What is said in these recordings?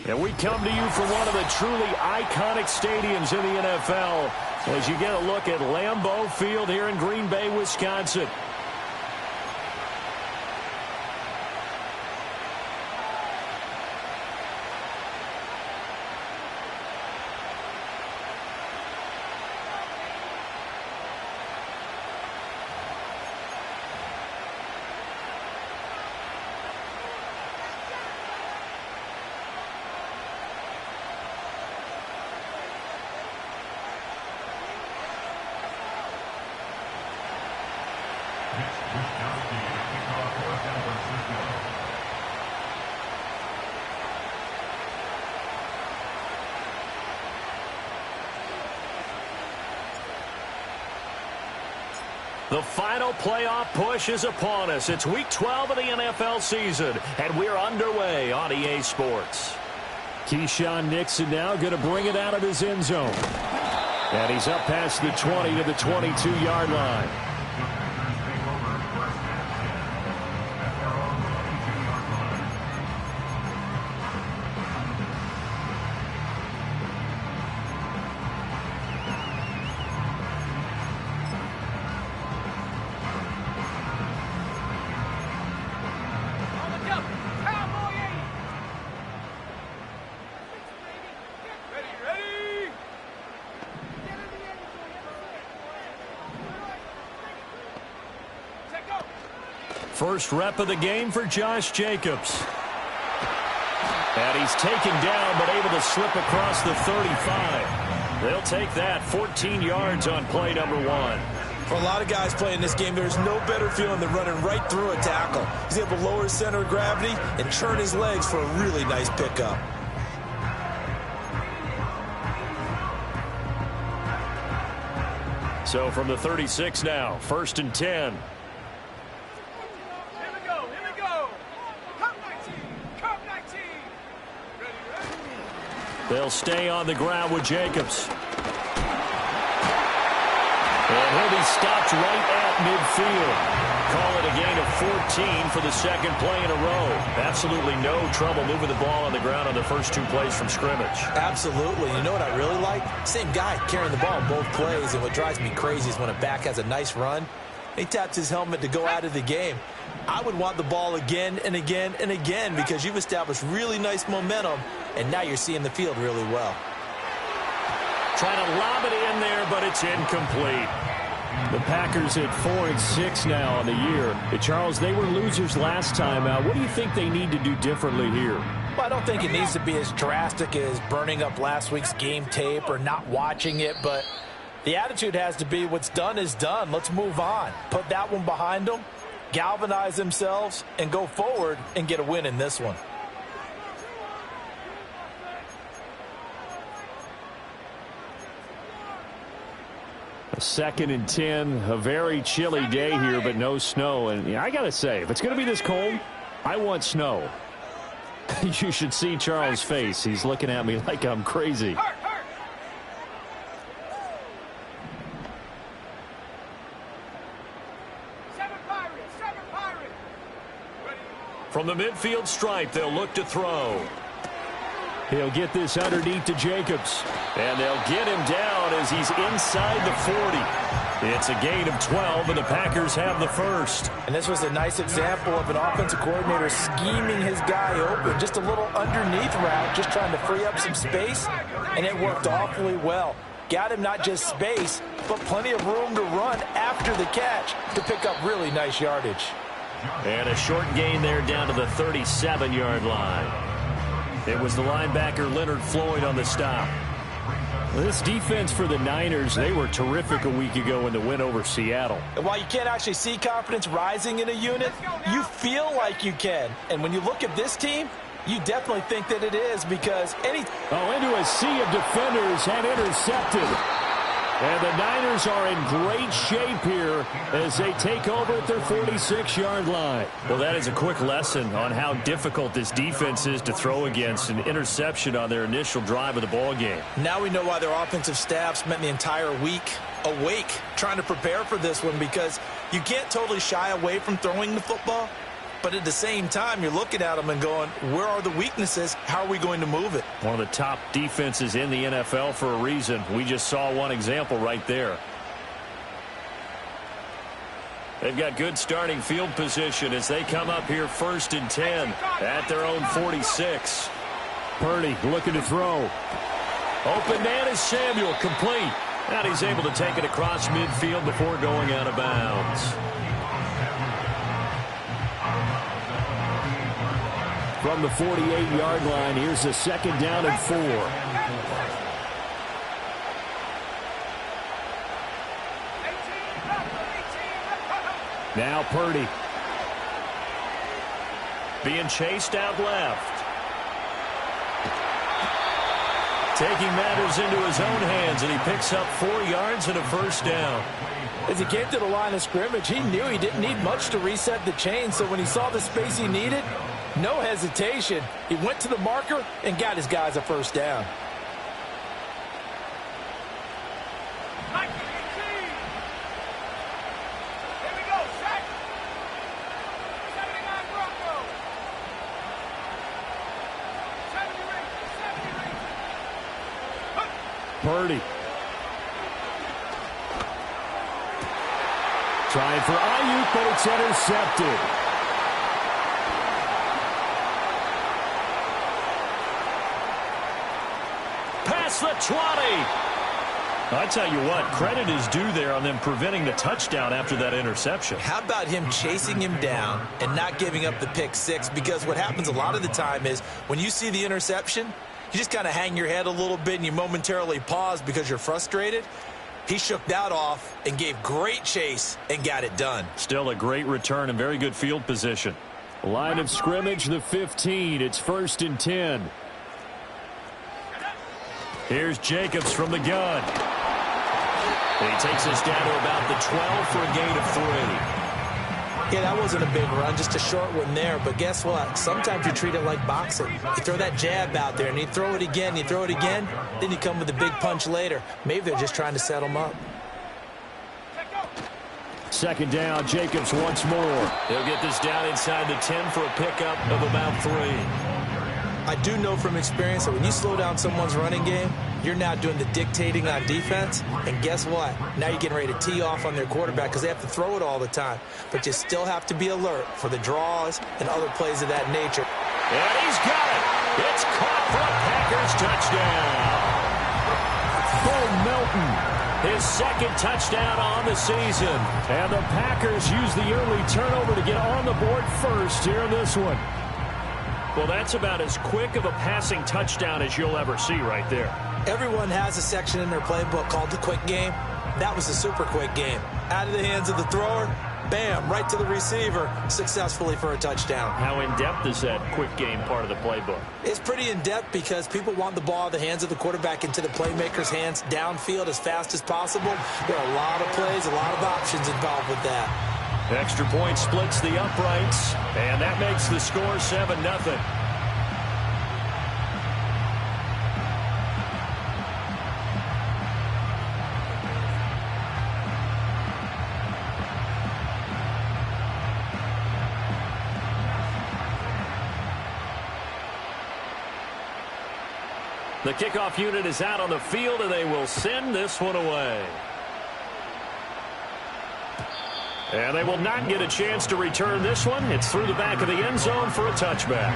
And we come to you from one of the truly iconic stadiums in the NFL as you get a look at Lambeau Field here in Green Bay, Wisconsin. The final playoff push is upon us. It's Week 12 of the NFL season, and we're underway on EA Sports. Keyshawn Nixon now going to bring it out of his end zone. And he's up past the 20 to the 22-yard line. First rep of the game for Josh Jacobs. And he's taken down but able to slip across the 35. They'll take that 14 yards on play number 1. For a lot of guys playing this game, there's no better feeling than running right through a tackle. He's able to lower his center of gravity and turn his legs for a really nice pickup. So from the 36 now, 1st and 10. They'll stay on the ground with Jacobs. And he'll be stopped right at midfield. Call it a gain of 14 for the second play in a row. Absolutely no trouble moving the ball on the ground on the first 2 plays from scrimmage. Absolutely. You know what I really like? Same guy carrying the ball both plays, and what drives me crazy is when a back has a nice run, he taps his helmet to go out of the game. I would want the ball again and again and again because you've established really nice momentum, and now you're seeing the field really well. Trying to lob it in there, but it's incomplete. The Packers at 4-6 now on the year. Charles, they were losers last time out. What do you think they need to do differently here? Well, I don't think it needs to be as drastic as burning up last week's game tape or not watching it, but the attitude has to be what's done is done. Let's move on. Put that one behind them, galvanize themselves, and go forward and get a win in this one. A 2nd and 10, a very chilly day here, but no snow. And I got to say, if it's going to be this cold, I want snow. You should see Charles' face. He's looking at me like I'm crazy. From the midfield stripe, they'll look to throw. He'll get this underneath to Jacobs. And they'll get him down as he's inside the 40. It's a gain of 12, and the Packers have the first. And this was a nice example of an offensive coordinator scheming his guy open. Just a little underneath route, just trying to free up some space, and it worked awfully well. Got him not just space, but plenty of room to run after the catch to pick up really nice yardage. And a short gain there down to the 37-yard line. It was the linebacker Leonard Floyd on the stop. This defense for the Niners, they were terrific a week ago in the win over Seattle. And while you can't actually see confidence rising in a unit, you feel like you can. And when you look at this team, you definitely think that it is because into a sea of defenders and intercepted. And the Niners are in great shape here as they take over at their 46-yard line. Well, that is a quick lesson on how difficult this defense is to throw against. An interception on their initial drive of the ball game. Now we know why their offensive staff spent the entire week awake trying to prepare for this one, because you can't totally shy away from throwing the football, But at the same time, you're looking at them and going, where are the weaknesses? How are we going to move it? One of the top defenses in the NFL for a reason. We just saw one example right there. They've got good starting field position as they come up here 1st and 10 at their own 46. Purdy looking to throw. Open man is Samuel, complete. And he's able to take it across midfield before going out of bounds. From the 48-yard line, here's a 2nd down and 4. Now Purdy. Being chased out left. Taking matters into his own hands, and he picks up 4 yards and a 1st down. As he came to the line of scrimmage, he knew he didn't need much to reset the chain, so when he saw the space he needed, no hesitation. He went to the marker and got his guys a 1st down. Purdy. Trying for Ayuk, but it's intercepted. Past the 20. I tell you what, credit is due there on them preventing the touchdown after that interception. How about him chasing him down and not giving up the pick six? Because what happens a lot of the time is when you see the interception, you just kind of hang your head a little bit and you momentarily pause because you're frustrated. He shook that off and gave great chase and got it done. Still a great return and very good field position. Line of scrimmage, the 15. It's 1st and 10. Here's Jacobs from the gun. And he takes us down to about the 12 for a gain of 3. Yeah, that wasn't a big run, just a short one there. But guess what? Sometimes you treat it like boxing. You throw that jab out there, and you throw it again, then you come with a big punch later. Maybe they're just trying to set him up. 2nd down, Jacobs once more. He'll get this down inside the 10 for a pickup of about 3. I do know from experience that when you slow down someone's running game, you're now doing the dictating on defense. And guess what? Now you're getting ready to tee off on their quarterback because they have to throw it all the time. But you still have to be alert for the draws and other plays of that nature. And he's got it. It's caught for a Packers touchdown. Bo Melton. His 2nd touchdown on the season. And the Packers use the early turnover to get on the board first here in this one. Well, that's about as quick of a passing touchdown as you'll ever see right there. Everyone has a section in their playbook called the quick game. That was a super quick game. Out of the hands of the thrower, bam, right to the receiver, successfully for a touchdown. How in-depth is that quick game part of the playbook? It's pretty in-depth because people want the ball out of the hands of the quarterback into the playmaker's hands downfield as fast as possible. There are a lot of plays, a lot of options involved with that. Extra point splits the uprights, and that makes the score 7-0. The kickoff unit is out on the field, and they will send this one away. And they will not get a chance to return this one. It's through the back of the end zone for a touchback.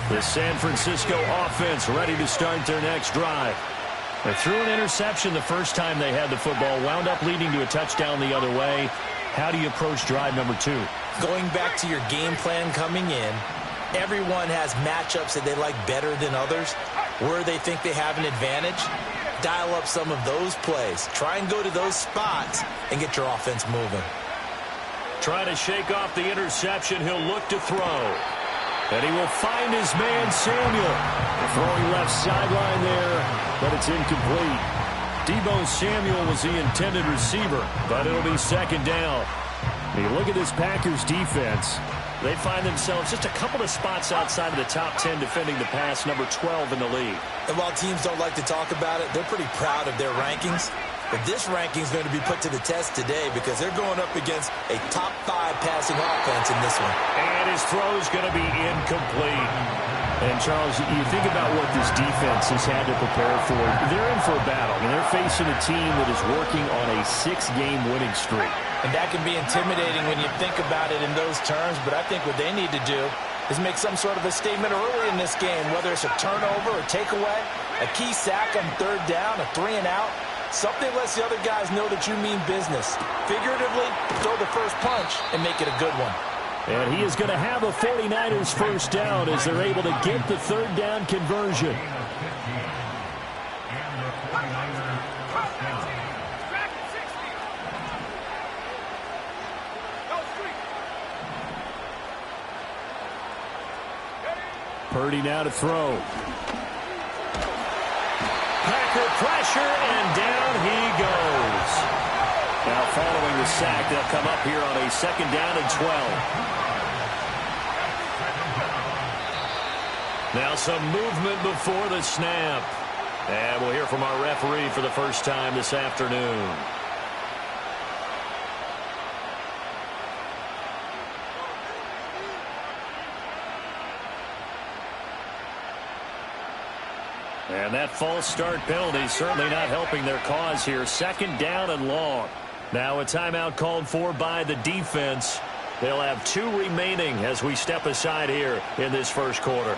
The San Francisco offense ready to start their next drive. They threw an interception the first time they had the football, wound up leading to a touchdown the other way. How do you approach drive number 2? Going back to your game plan coming in, everyone has matchups that they like better than others, where they think they have an advantage. Dial up some of those plays. Try and go to those spots and get your offense moving. Trying to shake off the interception. He'll look to throw. And he will find his man, Samuel. Throwing left sideline there, but it's incomplete. Deebo Samuel was the intended receiver, but it'll be 2nd down. Hey, look at this Packers defense. They find themselves just a couple of spots outside of the top 10 defending the pass, number 12 in the league. And while teams don't like to talk about it, they're pretty proud of their rankings. But this ranking is going to be put to the test today because they're going up against a top 5 passing offense in this one. And his throw is going to be incomplete. And, Charles, you think about what this defense has had to prepare for. They're in for a battle. I mean, they're facing a team that is working on a 6-game winning streak. And that can be intimidating when you think about it in those terms, but I think what they need to do is make some sort of a statement early in this game, whether it's a turnover or takeaway, a key sack on 3rd down, a 3-and-out. Something lets the other guys know that you mean business. Figuratively, throw the first punch and make it a good one. And he is going to have a 49ers first down as they're able to get the 3rd down conversion. Purdy now to throw. Packer pressure, and down he goes. Now following the sack, they'll come up here on a 2nd down and 12. Now some movement before the snap. And we'll hear from our referee for the first time this afternoon. And that false start penalty is certainly not helping their cause here. 2nd down and long. Now a timeout called for by the defense. They'll have 2 remaining as we step aside here in this first quarter.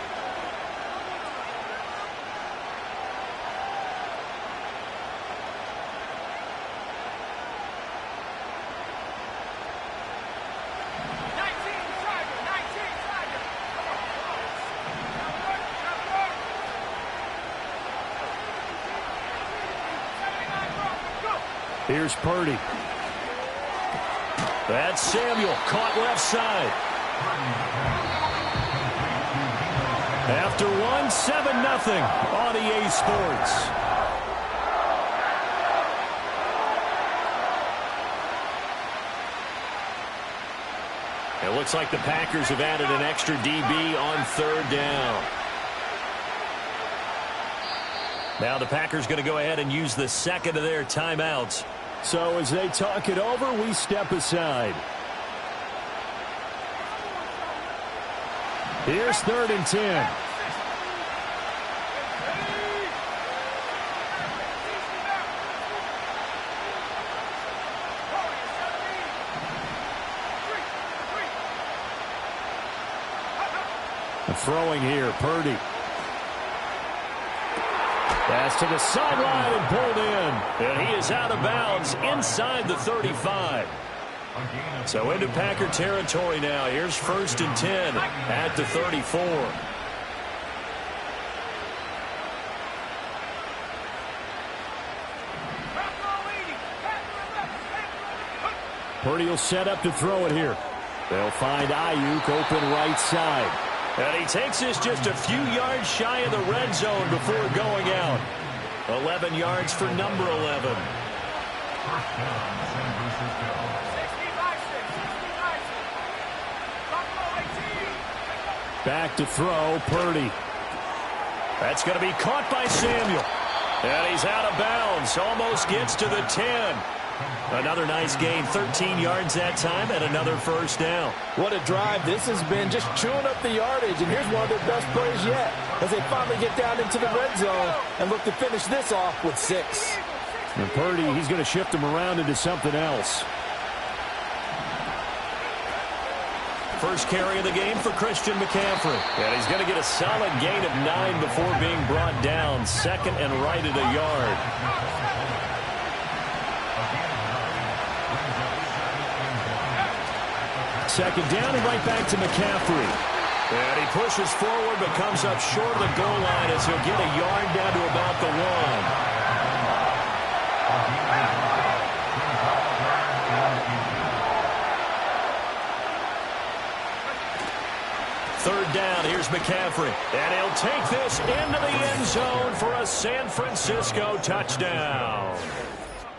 Here's Purdy. That's Samuel, caught left side. After 1, 7-0 on EA Sports. It looks like the Packers have added an extra DB on 3rd down. Now the Packers going to go ahead and use the 2nd of their timeouts. So as they talk it over, we step aside. Here's 3rd and 10. Throwing here, Purdy. Pass to the sideline and pulled in. And he is out of bounds inside the 35. So into Packer territory now. Here's 1st and 10 at the 34. Purdy will set up to throw it here. They'll find Ayuk open right side. And he takes this just a few yards shy of the red zone before going out. 11 yards for number 11. Back to throw, Purdy. That's going to be caught by Samuel. And he's out of bounds. Almost gets to the 10. Another nice gain, 13 yards that time, and another first down. What a drive this has been, just chewing up the yardage. And here's one of their best plays yet as they finally get down into the red zone and look to finish this off with 6. And Purdy, he's going to shift him around into something else. First carry of the game for Christian McCaffrey. And he's going to get a solid gain of 9 before being brought down. 2nd and right at a yard. Second down and right back to McCaffrey. And he pushes forward but comes up short of the goal line as he'll get a yard down to about the 1. Third down, here's McCaffrey. And he'll take this into the end zone for a San Francisco touchdown.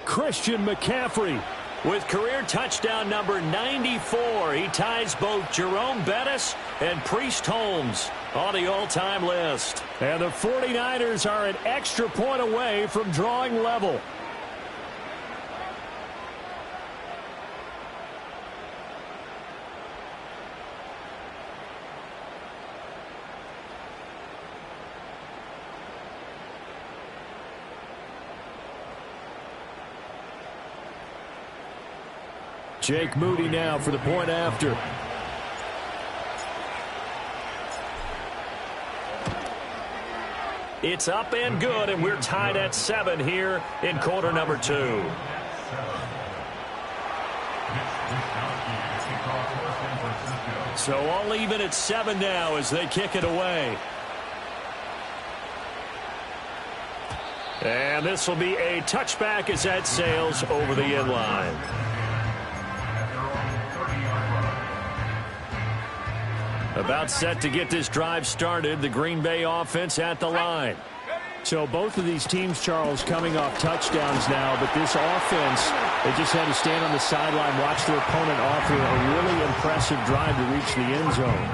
Christian McCaffrey with career touchdown number 94. He ties both Jerome Bettis and Priest Holmes on the all-time list. And the 49ers are an extra point away from drawing level. Jake Moody now for the point after. It's up and good, and we're tied at 7 here in quarter number 2. So all even at 7 now as they kick it away. And this will be a touchback as that sails over the end line. About set to get this drive started. The Green Bay offense at the line. So both of these teams, Charles, coming off touchdowns now, but this offense, they just had to stand on the sideline, watch their opponent offer a really impressive drive to reach the end zone.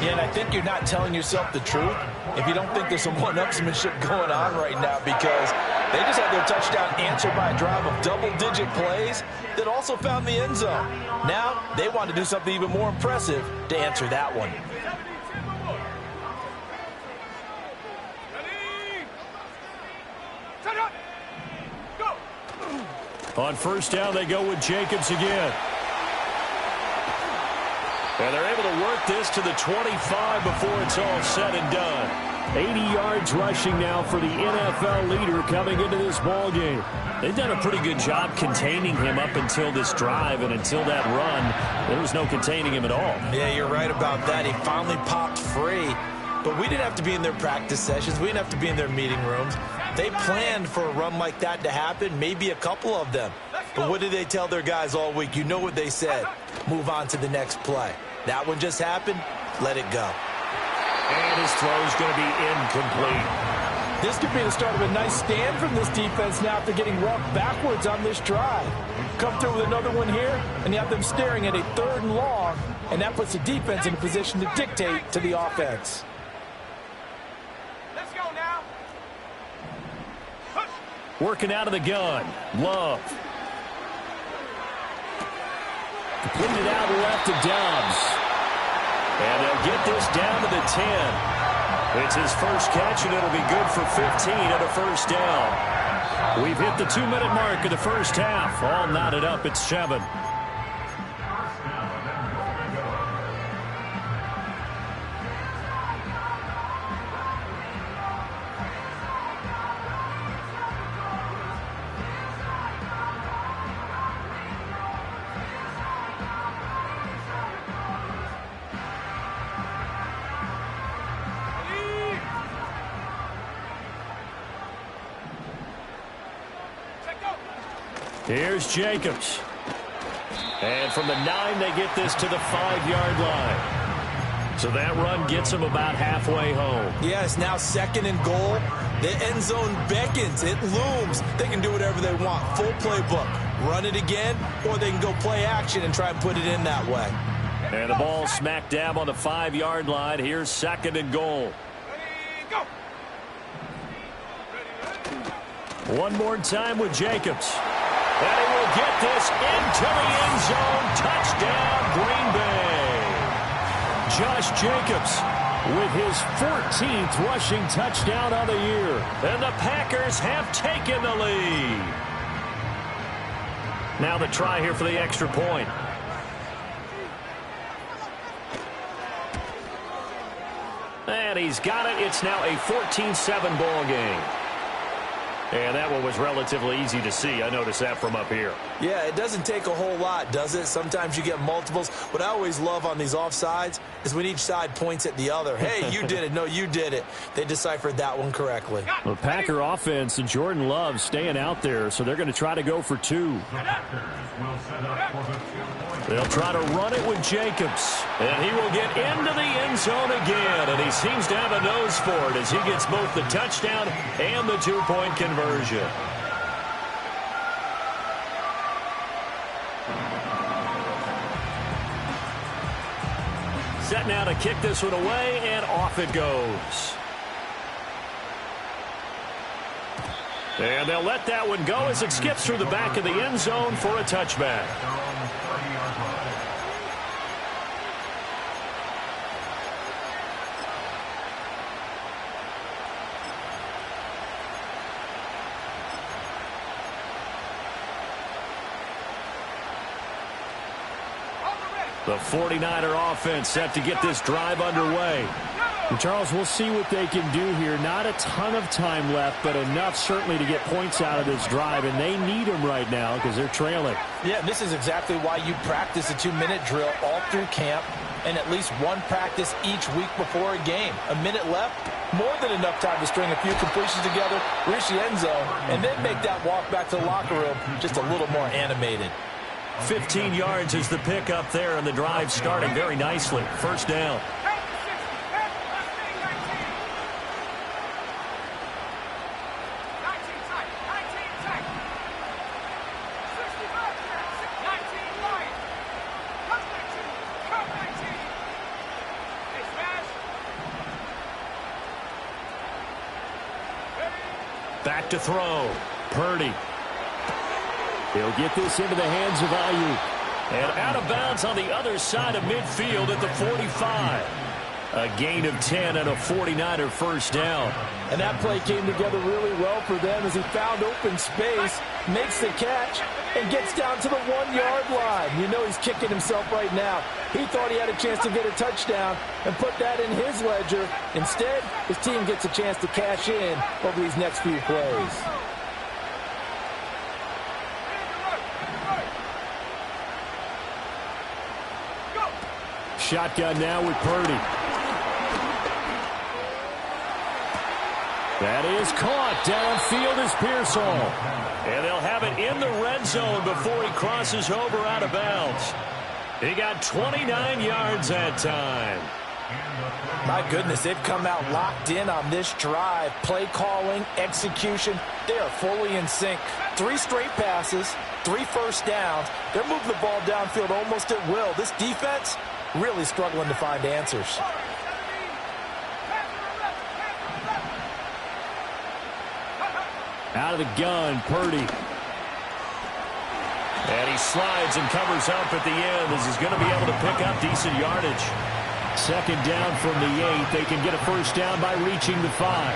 Yeah, and I think you're not telling yourself the truth if you don't think there's some one-upsmanship going on right now, because they just had their touchdown answered by a drive of double-digit plays that also found the end zone. Now they want to do something even more impressive to answer that one. On first down, they go with Jacobs again. And they're able to work this to the 25 before it's all said and done. 80 yards rushing now for the NFL leader coming into this ballgame. They've done a pretty good job containing him up until this drive, and until that run, there was no containing him at all. Yeah, you're right about that. He finally popped free. But we didn't have to be in their practice sessions. We didn't have to be in their meeting rooms. They planned for a run like that to happen, maybe a couple of them. But what did they tell their guys all week? You know what they said. Move on to the next play. That one just happened. Let it go. And his throw's going to be incomplete. This could be the start of a nice stand from this defense now after getting walked backwards on this drive. Come through with another one here, and you have them staring at a 3rd and long, and that puts the defense in a position to dictate to the offense. Working out of the gun. Love. Putting it out left to Dobbs. And they'll get this down to the 10. It's his first catch, and it'll be good for 15 and a first down. We've hit the 2-minute mark of the first half. All knotted up at 7. Here's Jacobs. And from the 9, they get this to the 5-yard line. So that run gets them about halfway home. Yeah, it's now 2nd and goal. The end zone beckons. It looms. They can do whatever they want. Full playbook. Run it again, or they can go play action and try and put it in that way. And the ball smack dab on the 5-yard line. Here's 2nd and goal. One more time with Jacobs. And he will get this into the end zone. Touchdown, Green Bay. Josh Jacobs with his 14th rushing touchdown of the year. And the Packers have taken the lead. Now the try here for the extra point. And he's got it. It's now a 14-7 ball game. And that one was relatively easy to see. I noticed that from up here. Yeah, it doesn't take a whole lot, does it? Sometimes you get multiples. What I always love on these offsides is when each side points at the other. Hey, you did it. No, you did it. They deciphered that one correctly. The Packer offense and Jordan Love staying out there, so they're going to try to go for 2. They'll try to run it with Jacobs. And he will get into the end zone again. And he seems to have a nose for it as he gets both the touchdown and the 2-point conversion. Set now to kick this one away, and off it goes. And they'll let that one go as it skips through the back of the end zone for a touchback. The 49er offense set to get this drive underway. And Charles, we'll see what they can do here. Not a ton of time left, but enough certainly to get points out of this drive, and they need them right now because they're trailing. Yeah, this is exactly why you practice a 2-minute drill all through camp and at least one practice each week before a game. A minute left, more than enough time to string a few completions together, reach the end zone, and then make that walk back to the locker room just a little more animated. 15 yards is the pickup there, and the drive starting very nicely. First down. Back to throw. Purdy. He'll get this into the hands of Ayuk. And out of bounds on the other side of midfield at the 45. A gain of 10 and a 49er first down. And that play came together really well for them as he found open space, makes the catch, and gets down to the 1-yard line. You know he's kicking himself right now. He thought he had a chance to get a touchdown and put that in his ledger. Instead, his team gets a chance to cash in over these next few plays. Shotgun now with Purdy. That is caught. Downfield is Pearsall. And they'll have it in the red zone before he crosses over out of bounds. He got 29 yards that time. My goodness, they've come out locked in on this drive. Play calling, execution, they are fully in sync. 3 straight passes, 3 first downs. They're moving the ball downfield almost at will. This defense really struggling to find answers. Out of the gun, Purdy. And he slides and covers up at the end as he's going to be able to pick up decent yardage. Second down from the 8. They can get a first down by reaching the 5.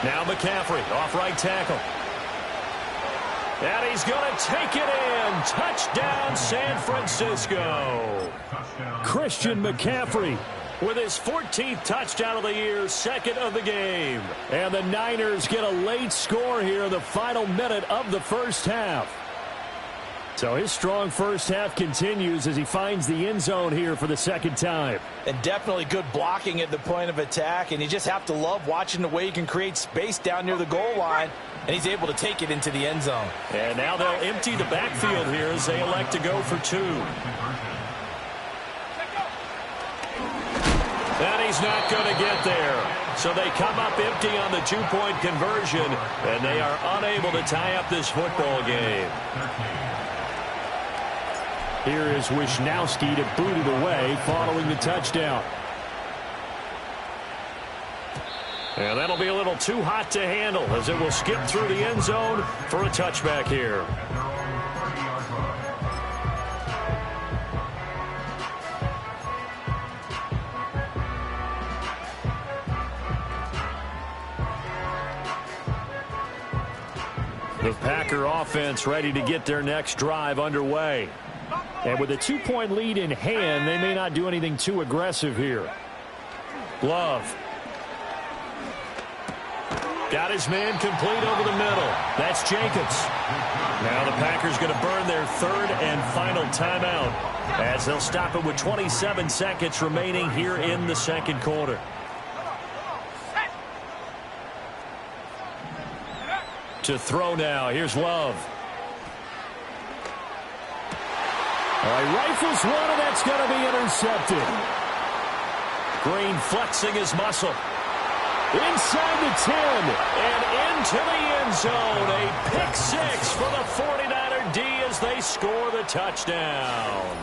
Now McCaffrey off right tackle. And he's going to take it in. Touchdown, San Francisco. Christian McCaffrey with his 14th touchdown of the year, second of the game. And the Niners get a late score here in the final minute of the first half. So his strong first half continues as he finds the end zone here for the second time. And definitely good blocking at the point of attack. And you just have to love watching the way he can create space down near the goal line. And he's able to take it into the end zone. And now they'll empty the backfield here as they elect to go for 2. And he's not going to get there. So they come up empty on the 2-point conversion. And they are unable to tie up this football game. Here is Wisnowski to boot it away following the touchdown. And that'll be a little too hot to handle as it will skip through the end zone for a touchback here. The Packer offense ready to get their next drive underway. And with a 2-point lead in hand, they may not do anything too aggressive here. Love. Got his man complete over the middle. That's Jacobs. Now the Packers going to burn their 3rd and final timeout as they'll stop it with 27 seconds remaining here in the second quarter. To throw now. Here's Love. All right, rifles one, and that's going to be intercepted. Green flexing his muscle. Inside the 10. And into the end zone. A pick 6 for the 49er D as they score the touchdown.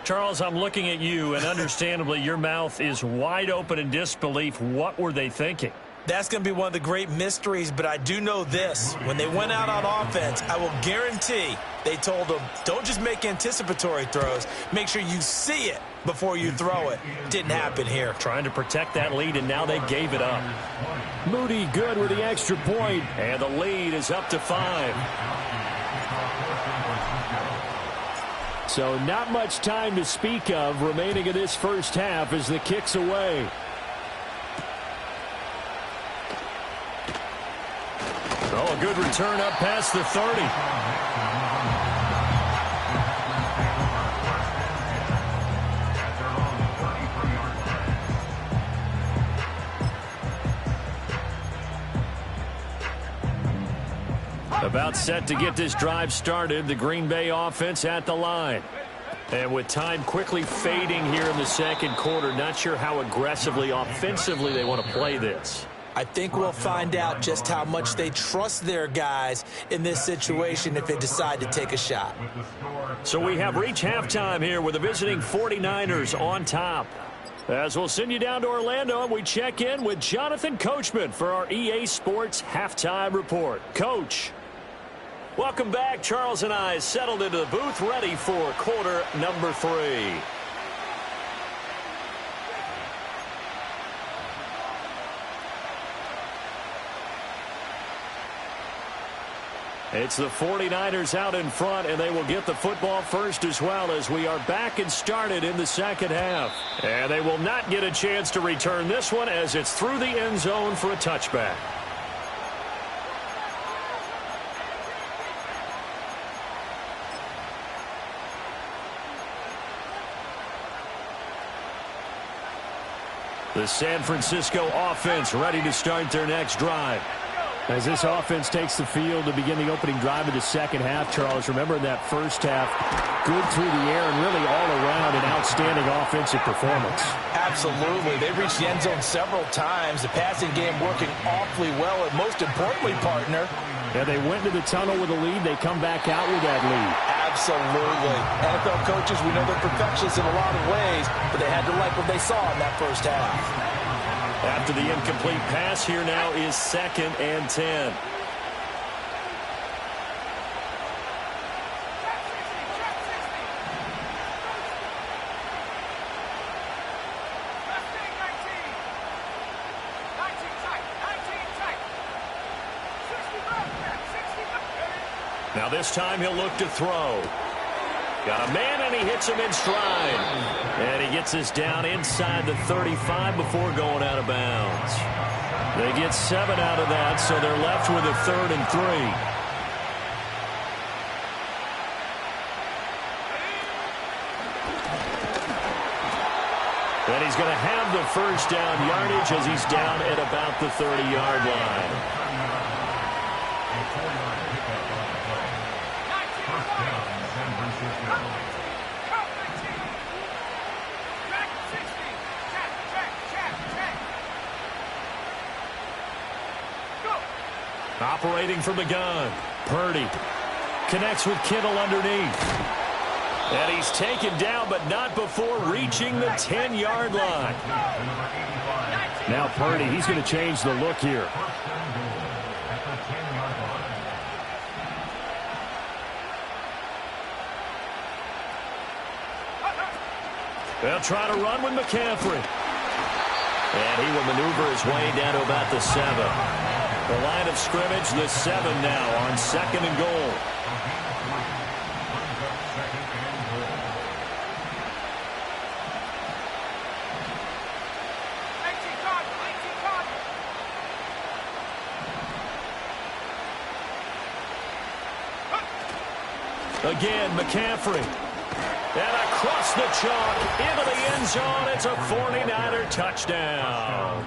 Charles, I'm looking at you, and understandably your mouth is wide open in disbelief. What were they thinking? That's going to be one of the great mysteries, but I do know this. When they went out on offense, I will guarantee they told them, don't just make anticipatory throws. Make sure you see it before you throw it. Didn't happen here. Trying to protect that lead, and now they gave it up. Moody good with the extra point. And the lead is up to 5. So not much time to speak of remaining in this first half as the kick's away. Oh, a good return up past the 30. About set to get this drive started. The Green Bay offense at the line. And with time quickly fading here in the second quarter, not sure how aggressively, offensively they want to play this. I think we'll find out just how much they trust their guys in this situation if they decide to take a shot. So we have reached halftime here with the visiting 49ers on top. As we'll send you down to Orlando, and we check in with Jonathan Coachman for our EA Sports Halftime Report. Coach. Welcome back. Charles and I settled into the booth ready for quarter number 3. It's the 49ers out in front, and they will get the football first as well as we are back and started in the second half. And they will not get a chance to return this one as it's through the end zone for a touchback. The San Francisco offense ready to start their next drive. As this offense takes the field to begin the opening drive of the second half, Charles, remember that first half, good through the air and really all around an outstanding offensive performance. Absolutely. They reached the end zone several times. The passing game working awfully well, and most importantly, partner. Yeah, they went to the tunnel with a lead. They come back out with that lead. Absolutely. NFL coaches, we know they're perfectionists in a lot of ways, but they had to like what they saw in that first half. After the incomplete pass, here now is 2nd and 10. Now this time he'll look to throw. Got a man, and he hits him in stride. And he gets us down inside the 35 before going out of bounds. They get 7 out of that, so they're left with a 3rd and 3. And he's going to have the first down yardage as he's down at about the 30-yard line. Operating from the gun, Purdy connects with Kittle underneath. And he's taken down, but not before reaching the 10-yard line. Now Purdy, he's going to change the look here. They'll try to run with McCaffrey. And he will maneuver his way down to about the 7. The line of scrimmage, the 7 now on 2nd and goal. Again, McCaffrey. And across the chalk into the end zone. It's a 49er touchdown.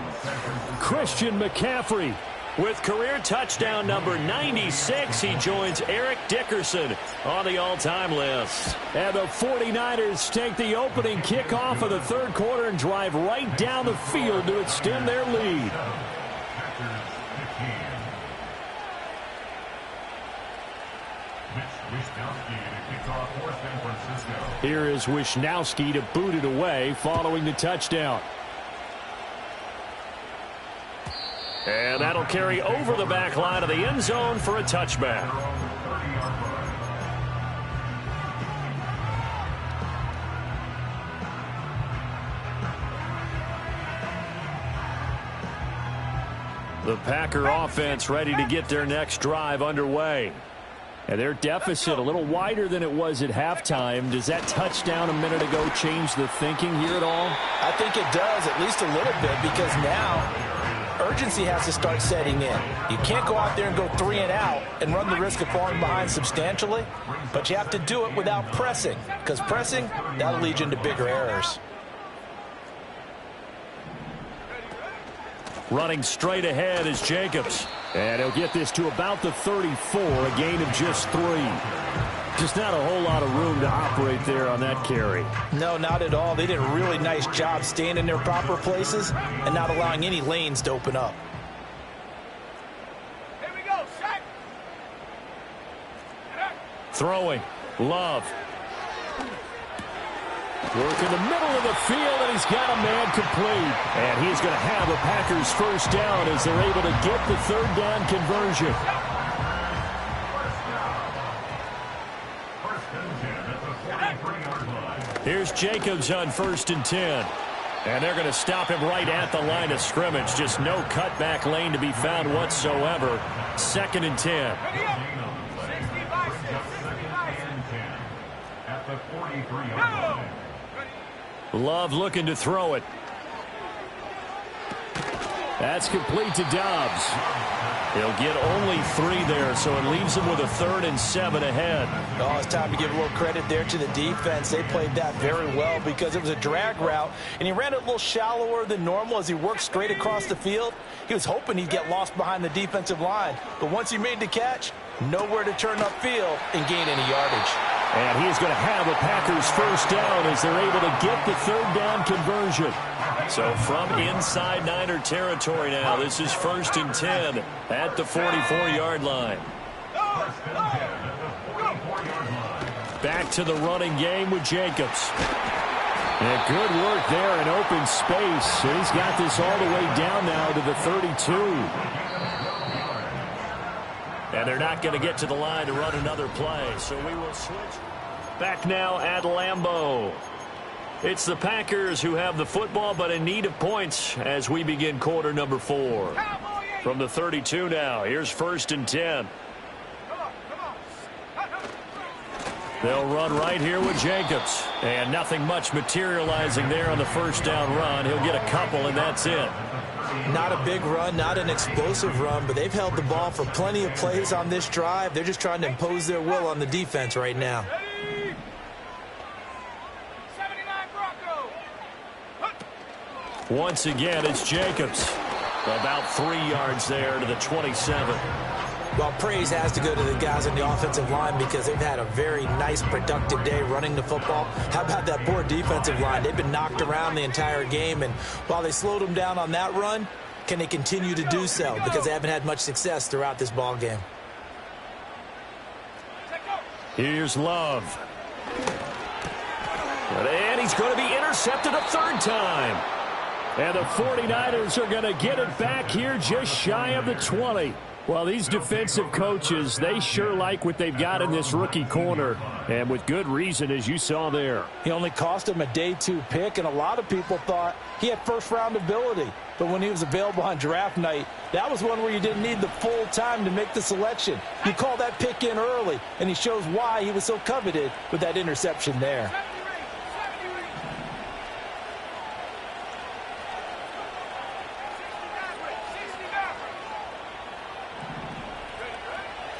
Christian McCaffrey with career touchdown number 96. He joins Eric Dickerson on the all-time list. And the 49ers take the opening kickoff of the third quarter and drive right down the field to extend their lead. Here is Wisnowski to boot it away following the touchdown. And that'll carry over the back line of the end zone for a touchback. The Packer offense ready to get their next drive underway. And their deficit a little wider than it was at halftime. Does that touchdown a minute ago change the thinking here at all? I think it does, at least a little bit, because now urgency has to start setting in. You can't go out there and go 3 and out and run the risk of falling behind substantially, but you have to do it without pressing, because pressing, that'll lead you into bigger errors. Running straight ahead is Jacobs. And he'll get this to about the 34, a gain of just 3. Just not a whole lot of room to operate there on that carry. No, not at all. They did a really nice job staying in their proper places and not allowing any lanes to open up. Here we go, set. Throwing. Love. Work in the middle of the field, and he's got a man complete. And he's going to have a Packers first down as they're able to get the third down conversion. Here's Jacobs on 1st and 10. And they're going to stop him right at the line of scrimmage. Just no cutback lane to be found whatsoever. 2nd and 10. At the 43-yard line. Love looking to throw it. That's complete to Dobbs. He'll get only 3 there, so it leaves him with a 3rd and 7 ahead. Oh, it's time to give a little credit there to the defense. They played that very well because it was a drag route, and he ran it a little shallower than normal as he worked straight across the field. He was hoping he'd get lost behind the defensive line, but once he made the catch, nowhere to turn upfield and gain any yardage. And he's going to have a Packers first down as they're able to get the third down conversion. So from inside Niner territory now, this is 1st and 10 at the 44-yard line. Back to the running game with Jacobs. And good work there in open space. And he's got this all the way down now to the 32. And they're not going to get to the line to run another play. So we will switch. Back now at Lambeau. It's the Packers who have the football, but in need of points as we begin quarter number 4. From the 32 now, here's 1st and 10. They'll run right here with Jacobs. And nothing much materializing there on the first down run. He'll get a couple, and that's it. Not a big run, not an explosive run, but they've held the ball for plenty of plays on this drive. They're just trying to impose their will on the defense right now. Once again, it's Jacobs. About 3 yards there to the 27. Well, praise has to go to the guys on the offensive line because they've had a very nice, productive day running the football. How about that poor defensive line? They've been knocked around the entire game, and while they slowed them down on that run, can they continue to do so? Because they haven't had much success throughout this ball game. Here's Love. And he's going to be intercepted a 3rd time. And the 49ers are going to get it back here just shy of the 20. Well, these defensive coaches, they sure like what they've got in this rookie corner. And with good reason, as you saw there. He only cost him a day 2 pick, and a lot of people thought he had first-round ability. But when he was available on draft night, that was one where you didn't need the full time to make the selection. You call that pick in early, and he shows why he was so coveted with that interception there.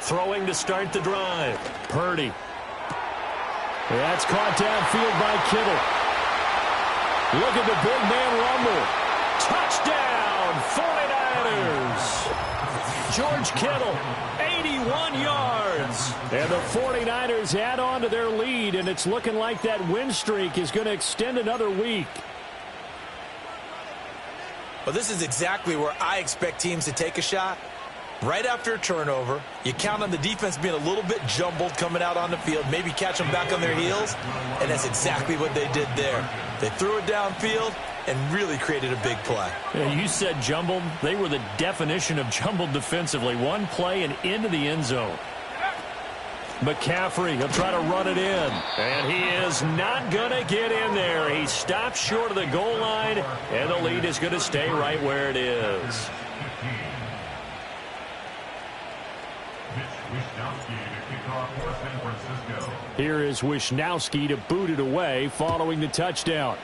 Throwing to start the drive. Purdy. That's caught downfield by Kittle. Look at the big man rumble. Touchdown, 49ers. George Kittle, 81 yards. And the 49ers add on to their lead, and it's looking like that win streak is going to extend another week. Well, this is exactly where I expect teams to take a shot. Right after a turnover, you count on the defense being a little bit jumbled coming out on the field, maybe catch them back on their heels, and that's exactly what they did there. They threw it downfield and really created a big play. Yeah, you said jumbled. They were the definition of jumbled defensively. One play and into the end zone. McCaffrey, he'll try to run it in. And he is not going to get in there. He stops short of the goal line, and the lead is going to stay right where it is. Here is Wisnowski to boot it away following the touchdown.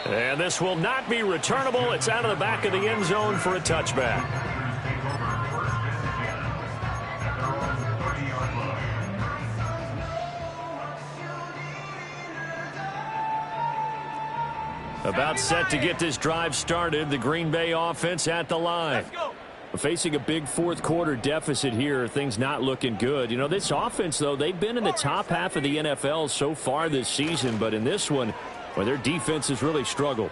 And this will not be returnable. It's out of the back of the end zone for a touchback. About set to get this drive started. The Green Bay offense at the line. Facing a big fourth quarter deficit here. Things not looking good. You know, this offense, though, they've been in the top half of the NFL so far this season. But in this one, well, their defense has really struggled.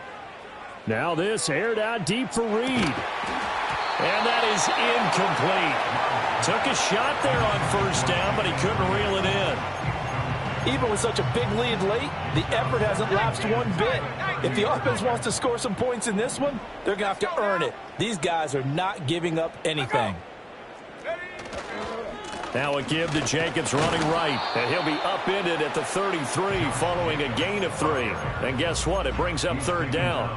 Now this aired out deep for Reed. And that is incomplete. Took a shot there on first down, but he couldn't reel it in. Even with such a big lead late, the effort hasn't lapsed one bit. If the offense wants to score some points in this one, they're going to have to earn it. These guys are not giving up anything. Now a give to Jacobs running right. And he'll be upended at the 33 following a gain of 3. And guess what? It brings up third down.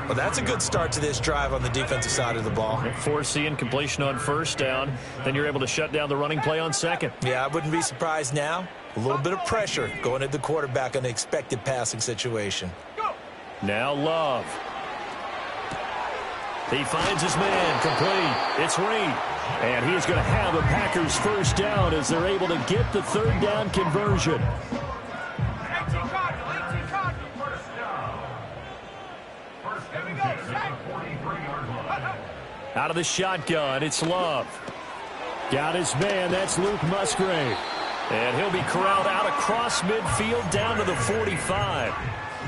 Well, that's a good start to this drive on the defensive side of the ball. Force the incompletion on first down. Then you're able to shut down the running play on second. Yeah, I wouldn't be surprised now. A little bit of pressure going at the quarterback in an expected passing situation. Now Love. He finds his man complete. It's Reed. And he is going to have a Packers first down as they're able to get the third down conversion. Out of the shotgun, it's Love. Got his man, that's Luke Musgrave. And he'll be corralled out across midfield down to the 45.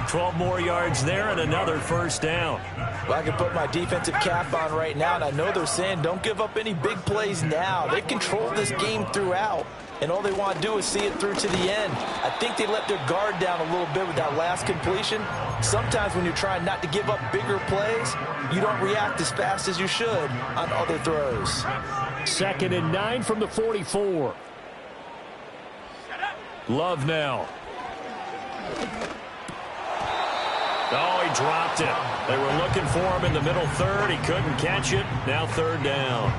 12 more yards there and another first down. Well, I can put my defensive cap on right now, and I know they're saying don't give up any big plays now. They've controlled this game throughout, and all they want to do is see it through to the end. I think they let their guard down a little bit with that last completion. Sometimes when you're trying not to give up bigger plays, you don't react as fast as you should on other throws. 2nd and 9 from the 44. Love now. Oh, he dropped it. They were looking for him in the middle third. He couldn't catch it. Now third down.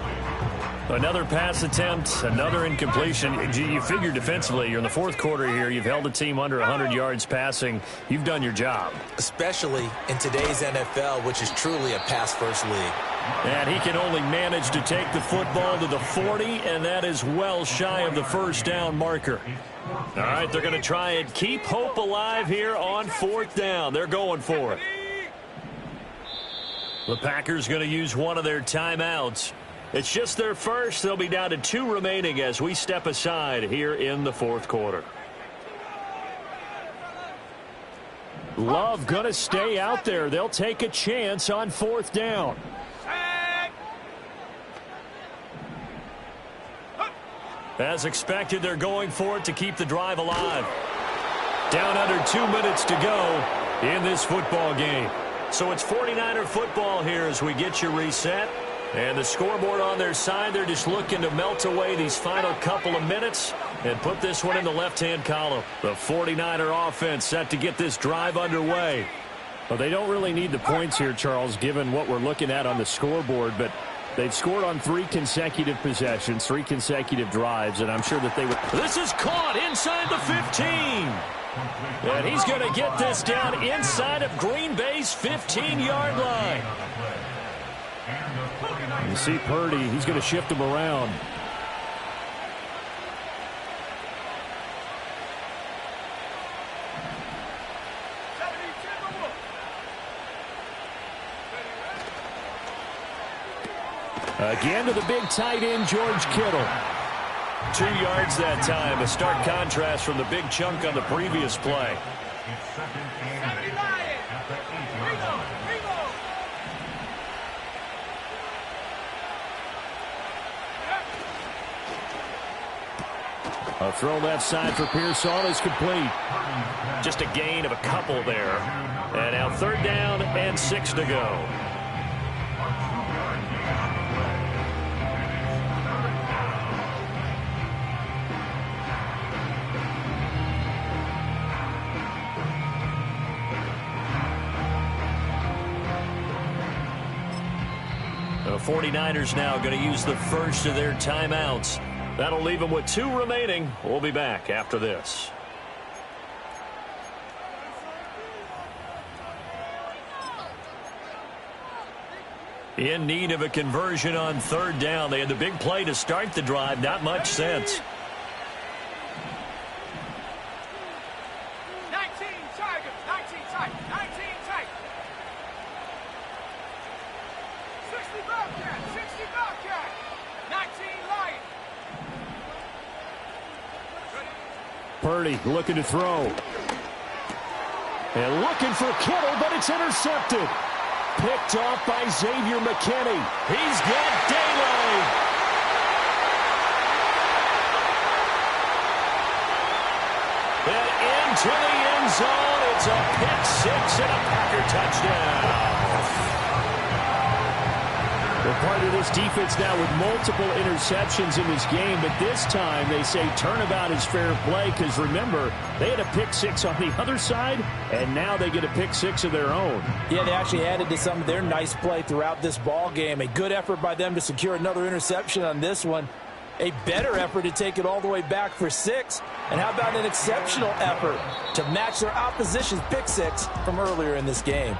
Another pass attempt, another incompletion. You figure defensively, you're in the fourth quarter here. You've held a team under 100 yards passing. You've done your job. Especially in today's NFL, which is truly a pass-first league. And he can only manage to take the football to the 40, and that is well shy of the first down marker. All right, they're going to try and keep hope alive here on fourth down. They're going for it. The Packers going to use one of their timeouts. It's just their first. They'll be down to 2 remaining as we step aside here in the fourth quarter. Love going to stay out there. They'll take a chance on fourth down. As expected, they're going for it to keep the drive alive. Down under 2 minutes to go in this football game. So it's 49er football here as we get you reset. And the scoreboard on their side, they're just looking to melt away these final couple of minutes and put this one in the left-hand column. The 49er offense set to get this drive underway. Well, they don't really need the points here, Charles, given what we're looking at on the scoreboard, but they've scored on 3 consecutive possessions, 3 consecutive drives, and I'm sure that they would. This is caught inside the 15. And he's going to get this down inside of Green Bay's 15-yard line. You see Purdy, he's going to shift him around. Again to the big tight end, George Kittle. 2 yards that time. A stark contrast from the big chunk on the previous play. A throw left side for Pearson is complete. Just a gain of a couple there. And now third down and 6 to go. The 49ers now going to use the first of their timeouts. That'll leave them with 2 remaining. We'll be back after this. In need of a conversion on 3rd down. They had the big play to start the drive. Not much sense. 19 Tigers, 19 Tigers, 19 Tigers. 60 Bobcat, 60 Bobcat, 19 Lions. Purdy looking to throw. And looking for Kittle, but it's intercepted. Picked off by Xavier McKinney. He's got daylight. And into the end zone. It's a pick 6 and a Packer touchdown. They're part of this defense now with multiple interceptions in this game, but this time they say turnabout is fair play because, remember, they had a pick 6 on the other side, and now they get a pick 6 of their own. Yeah, they actually added to some of their nice play throughout this ball game. A good effort by them to secure another interception on this one. A better effort to take it all the way back for 6. And how about an exceptional effort to match their opposition's pick 6 from earlier in this game?